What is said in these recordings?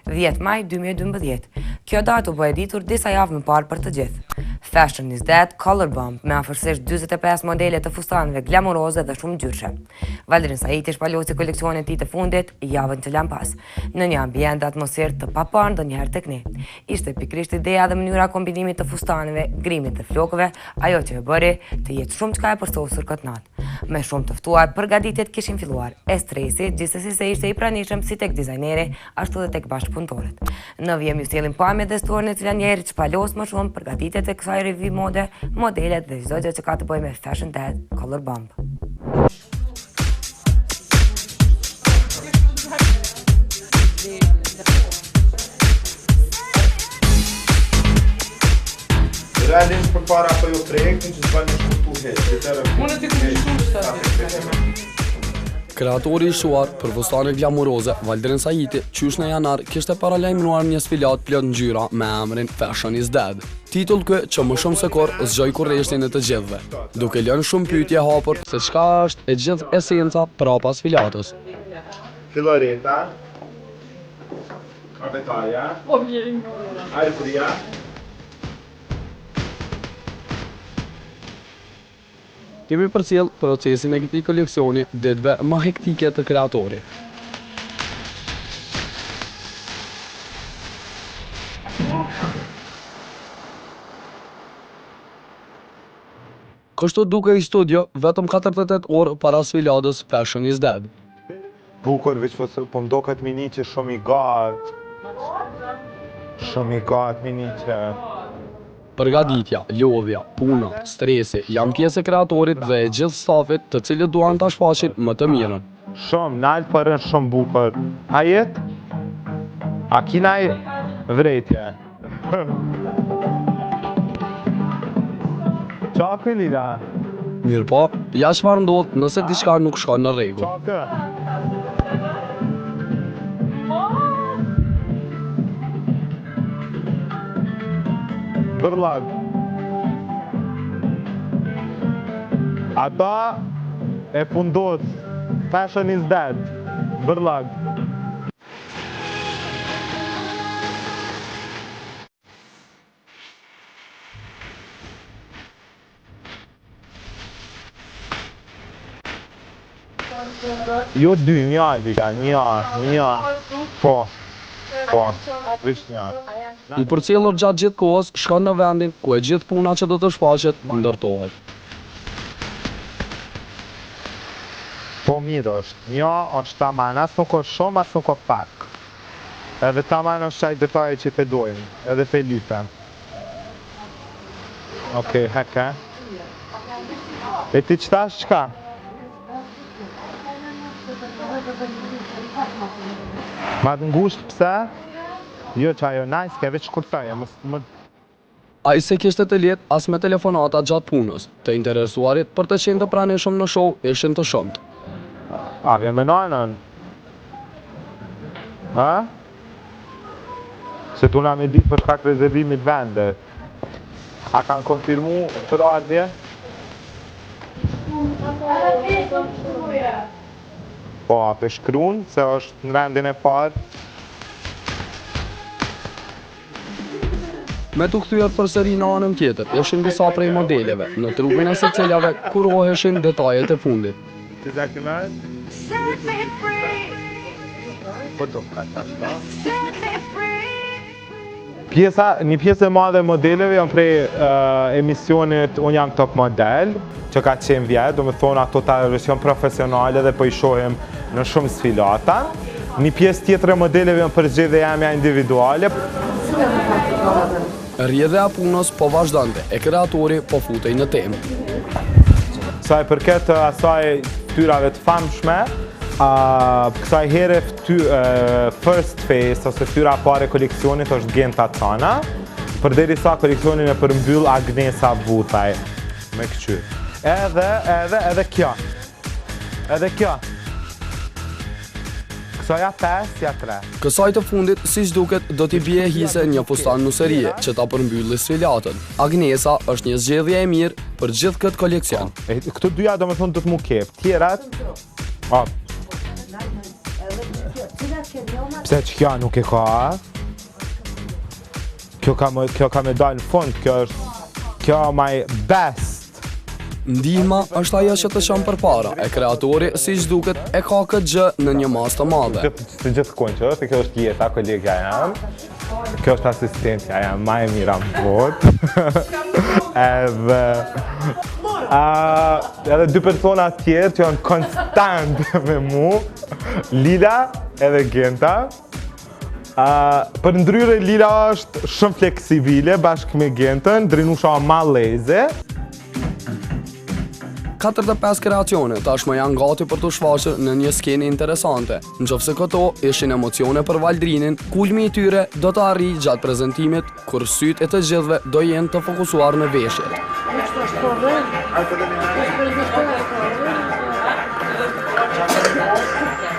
10 maj 2012. Kjo datë u bë e ditur disa javë më parë për të gjithë. Fashion is Dead Color Bomb me afërsisht 45 modele të fustanëve glamuroze dhe shumë ngjyrshe. Valdrin Saiti shpalosi koleksionin e tij të fundit javën që lan pas, në një ambient atmosferë të paparë ndonjëherë tek ne. Ishte pikërisht ideja dhe mënyra kombinimit të fustanëve, grimit dhe flokëve, ajo që e bëri të jetë shumë çka e përsosur këtë natë. Me shumë të ftuar, përgatitjet kishin filluar. Stresi, gjithsesi se ishte i pranishëm si tek dizajneri, ashtu dhe tek bashkëpunëtorët. Në vjem ju sjellim pamje dhe storin e cila njerit shpalos më shumë përgatitjet e kësaj revue mode, modelet dhe çdo gjë që ka të bëjë me Fashion Dead Color Bomb. Realin për para për jo projektin që s'bën në shkurtu hetë. Unë t'i kështë Kreatori i shuar për fustane glamuroze, Valdrin Saiti, qysh në janar kishte paralajmëruar një sfilat plot ngjyra me emrin Fashion is Dead. Titull kë që më shumë se kur zgjoj kurreshtin e të gjithëve, duke lënë shumë pyetje hapur se çka është e gjithë esenca prapa sfilatës. Filoreta. Abetaja. Aria. Kemi përcjell procesin e këtij koleksioni ditëve më hektike të kreatorit. Kështu duke i studio vetëm 48 orë para sfilatës Fashion is Dead. Bukur, veç po mdoket miniqe shumë i gatë. Shumë i gatë miniqe. Përgatitja, lodhja, puna, stresi janë pjesë e kreatorit dhe e gjithë stafit të cilët duan ta shfaqin më të mirën. Shumë, nalë përën shumë bukur. A jetë? A kinaj vrejtje? Qakë lida? Mirë po, ja çfarë ndodh nëse diçka nuk shkon në rregull. Qakë? Bërlag. Ata e fundos. Fashion is Dead. Bërlag. Jo dy, një. Po. Vish një. I përcjellur gjatë gjithë kohës shkon në vendin ku e gjithë puna që do të shfaqet ndërtohet. Po mirë është. Një është taman, as nuk është shumë, as nuk është pak. Edhe taman është qaj detaje që të dojmë, edhe të lypen. Okej, heke. E ti qëtash qka? Ma të ngusht pëse? Jo që ajo nice, ke veç kurtaja, Ai se kishte të lehtë as me telefonata gjatë punës, të interesuarit për të qenë të pranishëm në show ishin të shumt. A, vjen me nanën? Ha? Se tu na me ditë për shkak rezervimit vende. A kanë konfirmu për ardhje? Po, a të shkruan se është në vendin e parë? Me të kthyer përsëri në anën tjetër, ishin disa prej modeleve, në trupin e secilave kuroheshin detajet e fundit. Të zakimet? Po do Një pjesë e madhe e modeleve janë prej emisionit Unë jam top model, që ka qenë vjetë, do me thonë ato ta version profesionale dhe po i shohim në shumë sfilata. Një pjesë tjetër e modeleve janë përgjithë dhe jamja individuale. Rrjedhja e punës po vazhdonte, e kreatori po futej në temë. Sa i përket asaj ftyrave të famshme, kësaj here first face ose fyra pare koleksionit është Genta Cana, përderisa koleksionin e përmbyll Agnesa Vutaj me këqyr. Edhe kjo. Kësoja 5, ja 3. Kësaj të fundit, siç duket, do t'i bie hise një fustan nuserie që ta përmbylli sfilatën. Agnesa është një zgjedhje e mirë për gjithë këtë koleksion. Këto dyja do me thonë do t'mu kep. Tjerat? Pse që kjo nuk e ka? Kjo ka me dalë në fund, kjo my best. Ndihma është ajo që të çon përpara, e kreatori siç duket e ka këtë gjë në një mas të madhe. Të gjithë konë që është, kjo është Jeta, kolegja jam. Kjo është asistentja jam, ma e mira më botë. Edhe dy persona tjerë që janë konstant me mu, Lila edhe Genta. Për ndryrë Lila është shumë fleksibile bashkë me Gentën, Drinusha ma leze. 45 kreacione tashmë janë gati për të shfaqur në një skenë interesante. Nëse këto ishin emocione për Valdrinin, kulmi i tyre do të arrijë gjatë prezantimit, kur sytë e të gjithëve do jenë të fokusuar në veshjet.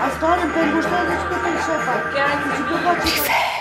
A stvarno per gusto da što ti šefa?